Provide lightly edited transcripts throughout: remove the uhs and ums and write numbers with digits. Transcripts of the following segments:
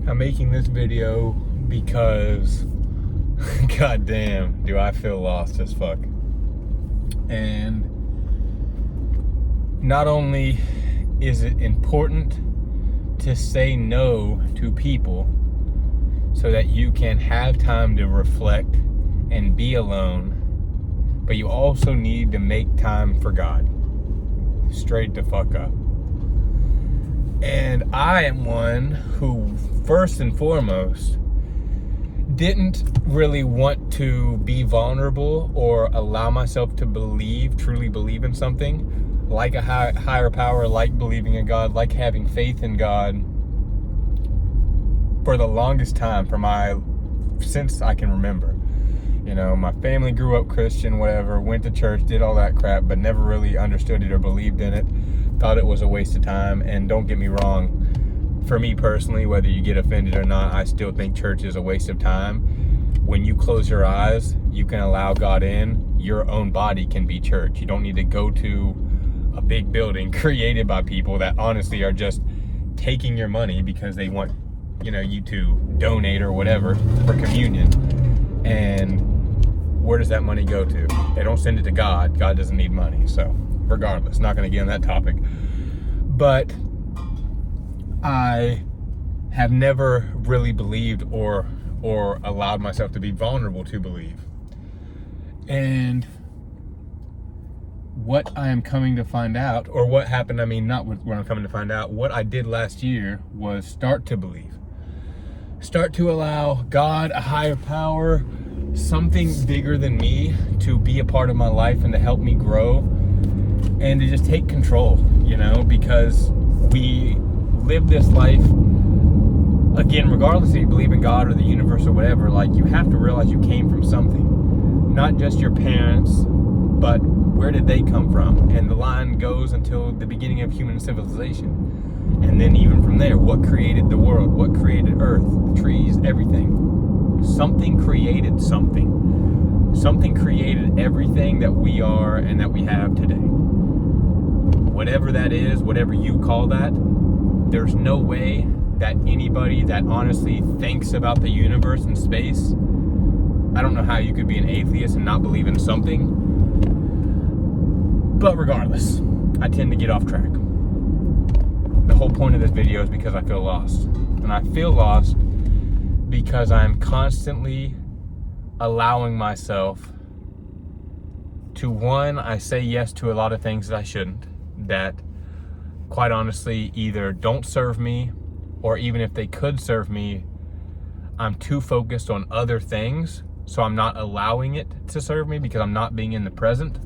I'm making this video because goddamn, do I feel lost as fuck. And not only is it important to say no to people so that you can have time to reflect and be alone, but you also need to make time for God. Straight the fuck up. And I am one who, first and foremost, didn't really want to be vulnerable or allow myself to truly believe in something like a higher power, like believing in God, like having faith in God for the longest time, since I can remember. You know, my family grew up Christian, whatever, went to church, did all that crap, but never really understood it or believed in it. Thought it was a waste of time. And don't get me wrong, for me personally, whether you get offended or not, I still think church is a waste of time. When you close your eyes, you can allow God in. Your own body can be church. You don't need to go to a big building created by people that honestly are just taking your money because they want, you to donate or whatever for communion. And where does that money go to? They don't send it to God. God doesn't need money. So regardless, not going to get on that topic. But I have never really believed or allowed myself to be vulnerable to believe. And what I am coming to find out, or what happened, not what I'm coming to find out, what I did last year was start to believe. Start to allow God, a higher power, something bigger than me to be a part of my life and to help me grow and to just take control, because we live this life, again, regardless if you believe in God or the universe or whatever, like, you have to realize you came from something, not just your parents, but where did they come from? And the line goes until the beginning of human civilization. And then even from there, what created the world? What created Earth, the trees, everything? Something created something. Something created everything that we are and that we have today. Whatever that is, whatever you call that, there's no way that anybody that honestly thinks about the universe and space, I don't know how you could be an atheist and not believe in something. But regardless, I tend to get off track. The whole point of this video is because I feel lost. And I feel lost because I'm constantly allowing myself to, one, I say yes to a lot of things that I shouldn't, that quite honestly either don't serve me, or even if they could serve me, I'm too focused on other things, so I'm not allowing it to serve me because I'm not being in the present.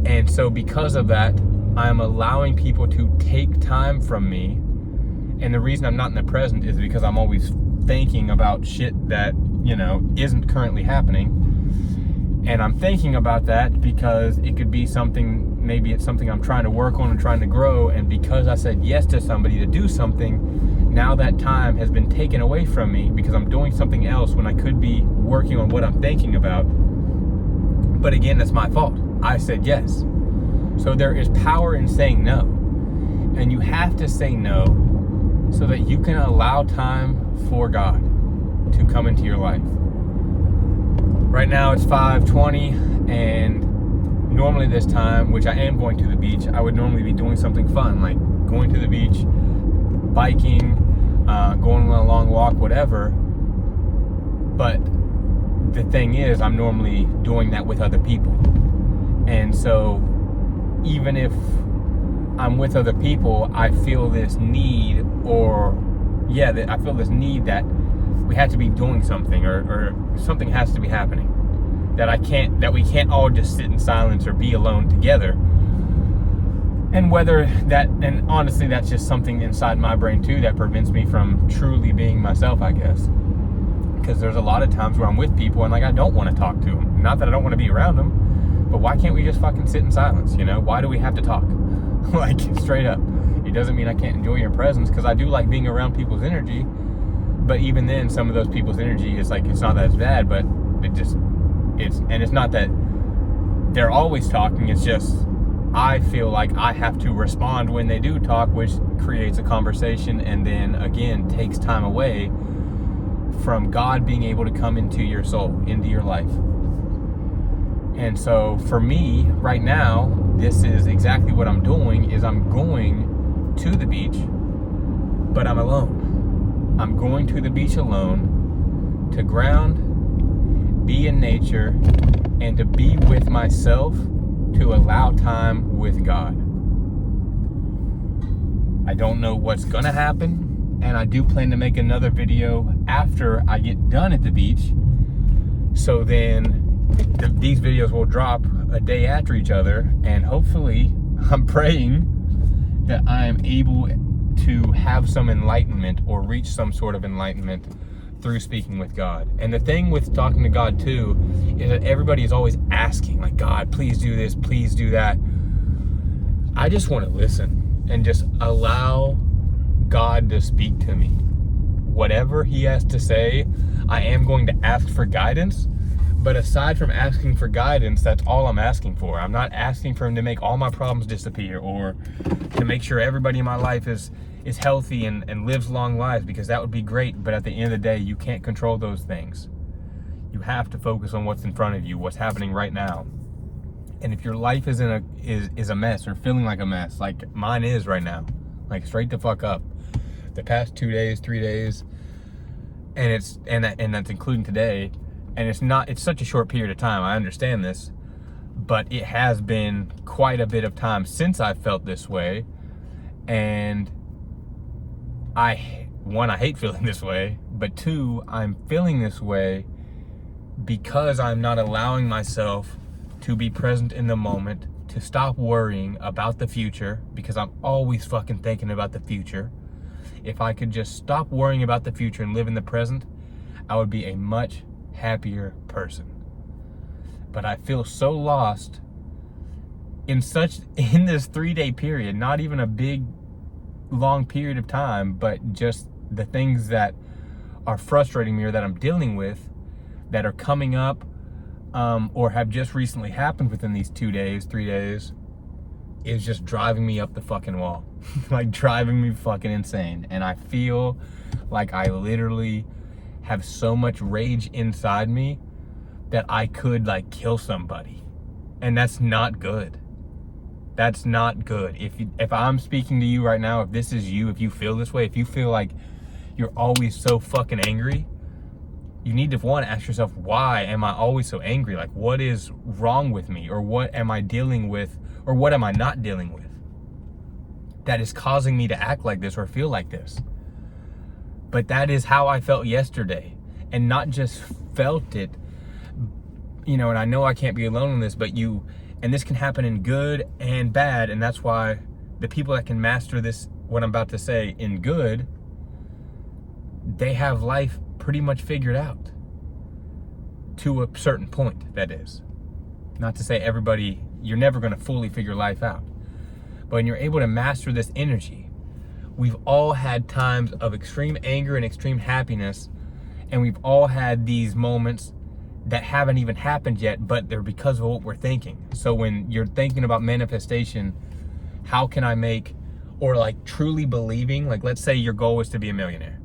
And so because of that, I'm allowing people to take time from me. And the reason I'm not in the present is because I'm always thinking about shit that, isn't currently happening. And I'm thinking about that because it could be something, maybe it's something I'm trying to work on and trying to grow. And because I said yes to somebody to do something, now that time has been taken away from me because I'm doing something else when I could be working on what I'm thinking about. But again, that's my fault. I said yes. So there is power in saying no. And you have to say no so that you can allow time for God to come into your life. Right now it's 5:20, and normally this time, which I am going to the beach, I would normally be doing something fun, like going to the beach, biking, going on a long walk, whatever. But the thing is, I'm normally doing that with other people. And so even if I'm with other people, I feel this need, I feel this need that we have to be doing something, or something has to be happening. That we can't all just sit in silence or be alone together. And and honestly, that's just something inside my brain too that prevents me from truly being myself, I guess. Because there's a lot of times where I'm with people and I don't want to talk to them. Not that I don't want to be around them, but why can't we just fucking sit in silence, Why do we have to talk? Straight up. It doesn't mean I can't enjoy your presence, because I do like being around people's energy. But even then, some of those people's energy is it's not that bad, but it's not that they're always talking. It's just I feel like I have to respond when they do talk, which creates a conversation and then again takes time away from God being able to come into your soul, into your life. And so for me right now, this is exactly what I'm doing, is I'm going to the beach, but I'm alone. I'm going to the beach alone to ground, be in nature, and to be with myself, to allow time with God. I don't know what's gonna happen, and I do plan to make another video after I get done at the beach. So then these videos will drop a day after each other, and hopefully I'm praying that I am able to have some enlightenment or reach some sort of enlightenment through speaking with God. And the thing with talking to God too is that everybody is always asking, like, God, please do this, please do that. I just want to listen and just allow God to speak to me. Whatever he has to say, I am going to ask for guidance. But aside from asking for guidance, that's all I'm asking for. I'm not asking for him to make all my problems disappear or to make sure everybody in my life is healthy and lives long lives, because that would be great. But at the end of the day, you can't control those things. You have to focus on what's in front of you, what's happening right now. And if your life is a mess or feeling like a mess, like mine is right now, like straight the fuck up, the past 2 days, 3 days, and that's including today. And it's such a short period of time, I understand this, but it has been quite a bit of time since I've felt this way. And I hate feeling this way, but two, I'm feeling this way because I'm not allowing myself to be present in the moment, to stop worrying about the future, because I'm always fucking thinking about the future. If I could just stop worrying about the future and live in the present, I would be a much happier person. But I feel so lost in this 3-day period, not even a big long period of time, but just the things that are frustrating me or that I'm dealing with that are coming up or have just recently happened within these 2 days, 3 days, is just driving me up the fucking wall. Like driving me fucking insane. And I feel like I literally have so much rage inside me that I could like kill somebody. And that's not good. That's not good. If I'm speaking to you right now, if this is you, if you feel this way, if you feel like you're always so fucking angry, you need to, one, ask yourself, why am I always so angry? Like, what is wrong with me? Or what am I dealing with? Or what am I not dealing with that is causing me to act like this or feel like this? But that is how I felt yesterday. And not just felt it, and I know I can't be alone in this, but and this can happen in good and bad. And that's why the people that can master this, what I'm about to say, in good, they have life pretty much figured out. To a certain point, that is. Not to say everybody, you're never going to fully figure life out. But when you're able to master this energy, we've all had times of extreme anger and extreme happiness, and we've all had these moments that haven't even happened yet, but they're because of what we're thinking. So when you're thinking about manifestation, how can I make, or like truly believing, like let's say your goal is to be a millionaire.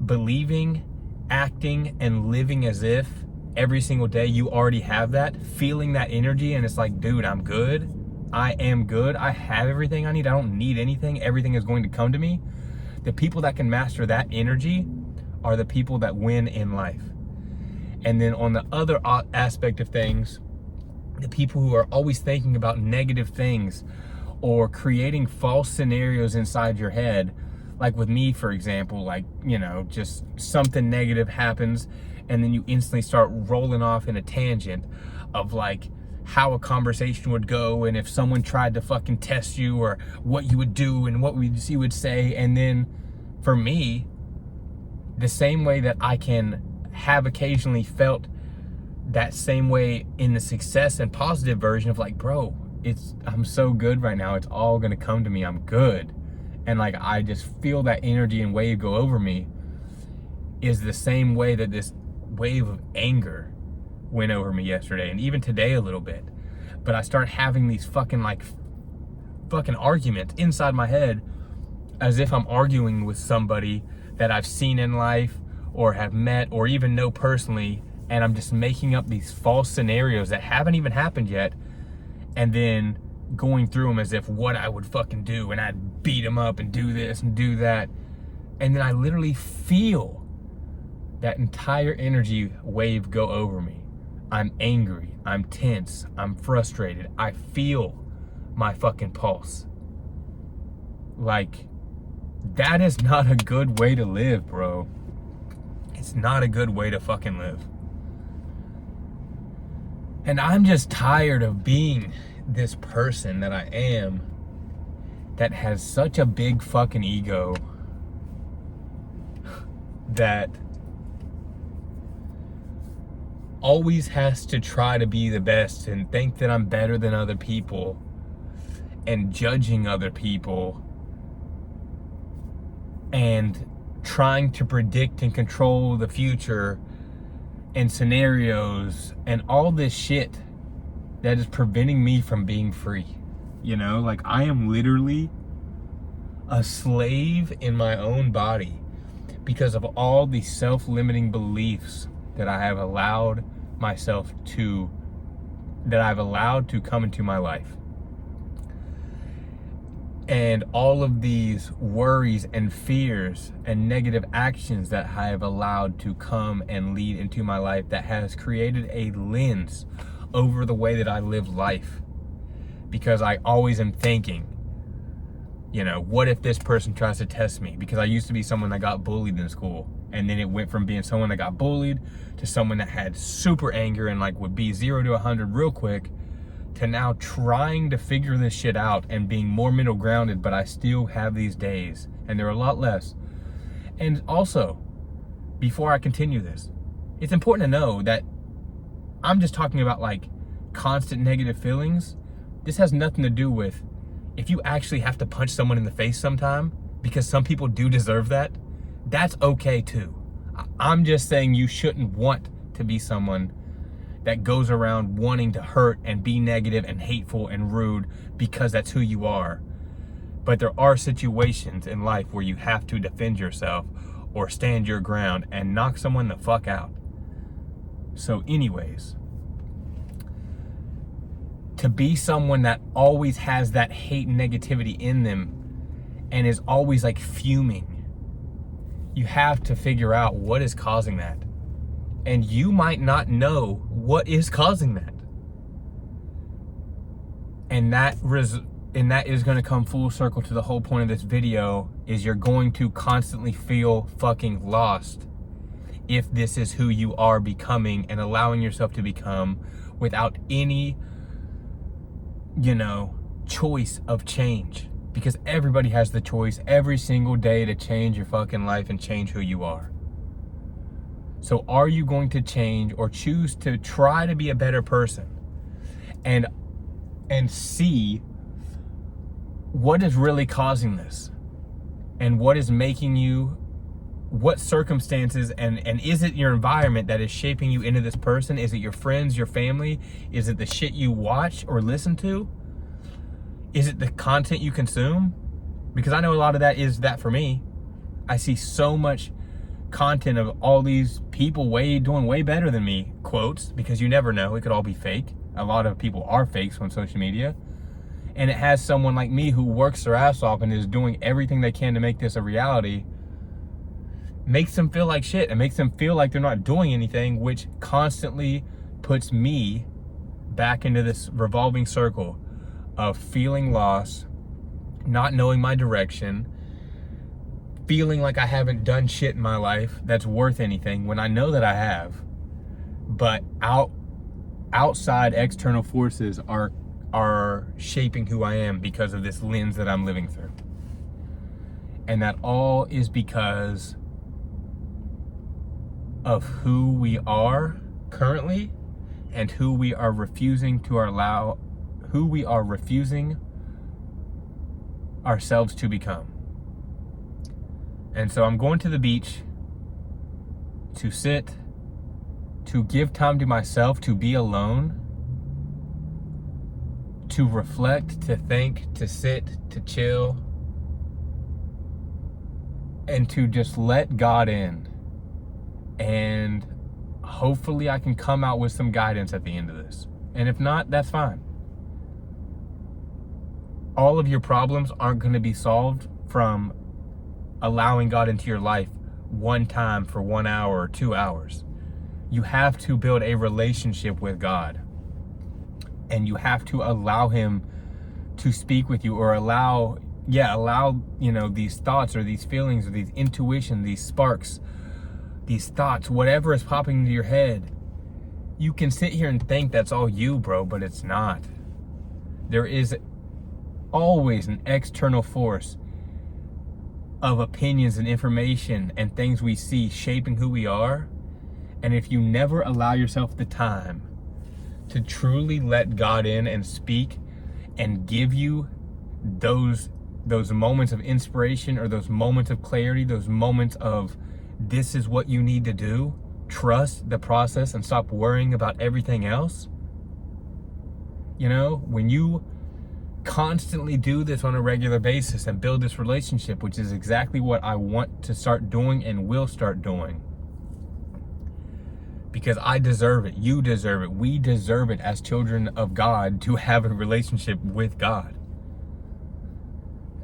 Believing, acting, and living as if every single day you already have that, feeling that energy, and it's like, dude, I'm good. I am good. I have everything I need. I don't need anything. Everything is going to come to me. The people that can master that energy are the people that win in life. And then on the other aspect of things, the people who are always thinking about negative things or creating false scenarios inside your head, like with me, for example, like, just something negative happens and then you instantly start rolling off in a tangent of like how a conversation would go, and if someone tried to fucking test you, or what you would do and what you would say. And then for me, the same way that I can have occasionally felt that same way in the success and positive version of like, bro, I'm so good right now, it's all gonna come to me, I'm good. And like, I just feel that energy and wave go over me, is the same way that this wave of anger went over me yesterday, and even today a little bit. But I start having these fucking like fucking argument inside my head as if I'm arguing with somebody that I've seen in life or have met or even know personally, and I'm just making up these false scenarios that haven't even happened yet, and then going through them as if what I would fucking do, and I'd beat them up and do this and do that. And then I literally feel that entire energy wave go over me. I'm angry, I'm tense, I'm frustrated. I feel my fucking pulse. Like, that is not a good way to live, bro. It's not a good way to fucking live. And I'm just tired of being this person that I am that has such a big fucking ego that always has to try to be the best and think that I'm better than other people and judging other people and trying to predict and control the future and scenarios and all this shit that is preventing me from being free. You know, like, I am literally a slave in my own body because of all these self-limiting beliefs that I have allowed myself to, that I've allowed to come into my life. And all of these worries and fears and negative actions that I have allowed to come and lead into my life that has created a lens over the way that I live life. Because I always am thinking, you know, what if this person tries to test me? Because I used to be someone that got bullied in school. And then it went from being someone that got bullied to someone that had super anger and like would be 0 to 100 real quick, to now trying to figure this shit out and being more mental grounded, but I still have these days, and they're a lot less. And also, before I continue this, it's important to know that I'm just talking about like constant negative feelings. This has nothing to do with if you actually have to punch someone in the face sometime, because some people do deserve that. That's okay too. I'm just saying you shouldn't want to be someone that goes around wanting to hurt and be negative and hateful and rude because that's who you are. But there are situations in life where you have to defend yourself or stand your ground and knock someone the fuck out. So anyways, to be someone that always has that hate and negativity in them and is always like fuming, you have to figure out what is causing that. And you might not know what is causing that. And that is going to come full circle to the whole point of this video, is you're going to constantly feel fucking lost if this is who you are becoming and allowing yourself to become without any, you know, choice of change. Because everybody has the choice every single day to change your fucking life and change who you are. So are you going to change or choose to try to be a better person and see what is really causing this and what is making you, what circumstances, and is it your environment that is shaping you into this person? Is it your friends, your family? Is it the shit you watch or listen to? Is it the content you consume? Because I know a lot of that is that for me. I see so much content of all these people doing way better than me, quotes, because you never know, it could all be fake. A lot of people are fakes on social media, and it has someone like me who works their ass off and is doing everything they can to make this a reality, makes them feel like shit and makes them feel like they're not doing anything, which constantly puts me back into this revolving circle of feeling lost, not knowing my direction, feeling like I haven't done shit in my life that's worth anything when I know that I have. But outside external forces are shaping who I am because of this lens that I'm living through. And that all is because of who we are currently and who we are refusing ourselves to become. And so I'm going to the beach to sit, to give time to myself, to be alone, to reflect, to think, to sit, to chill, and to just let God in. And hopefully I can come out with some guidance at the end of this. And if not, that's fine. All of your problems aren't going to be solved from allowing God into your life one time for 1 hour or 2 hours. You have to build a relationship with God. And you have to allow him to speak with you, or allow, these thoughts or these feelings or these intuition, these sparks, these thoughts, whatever is popping into your head. You can sit here and think that's all you, bro, but it's not. There is always an external force of opinions and information and things we see shaping who we are. And if you never allow yourself the time to truly let God in and speak and give you those moments of inspiration, or those moments of clarity, those moments of this is what you need to do, trust the process and stop worrying about everything else. When you constantly do this on a regular basis and build this relationship, which is exactly what I want to start doing and will start doing, because I deserve it, you deserve it, we deserve it as children of God to have a relationship with God.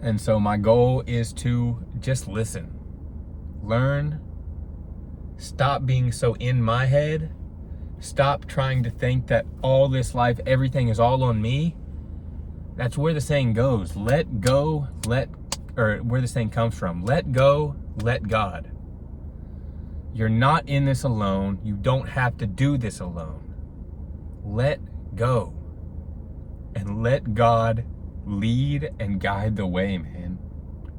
And so my goal is to just listen, learn, stop being so in my head, stop trying to think that all this life, everything is all on me. That's where the saying goes, let go, or where the saying comes from, let go, let God. You're not in this alone. You don't have to do this alone. Let go and let God lead and guide the way, man.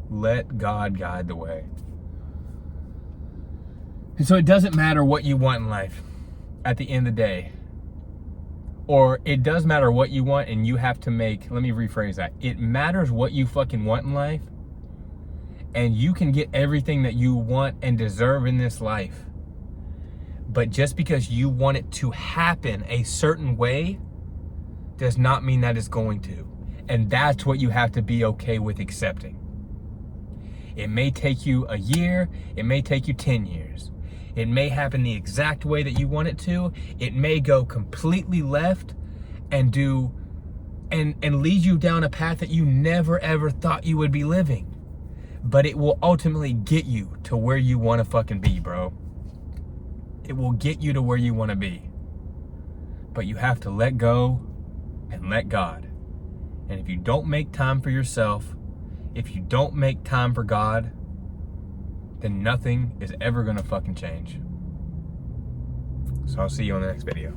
Let God guide the way. And so it doesn't matter what you want in life at the end of the day. Or it does matter what you want, and you have to let me rephrase that. It matters what you fucking want in life, and you can get everything that you want and deserve in this life. But just because you want it to happen a certain way does not mean that it's going to. And that's what you have to be okay with accepting. It may take you a year, it may take you 10 years. It may happen the exact way that you want it to. It may go completely left and lead you down a path that you never ever thought you would be living. But it will ultimately get you to where you want to fucking be, bro. It will get you to where you want to be. But you have to let go and let God. And if you don't make time for yourself, if you don't make time for God, then nothing is ever gonna fucking change. So I'll see you on the next video.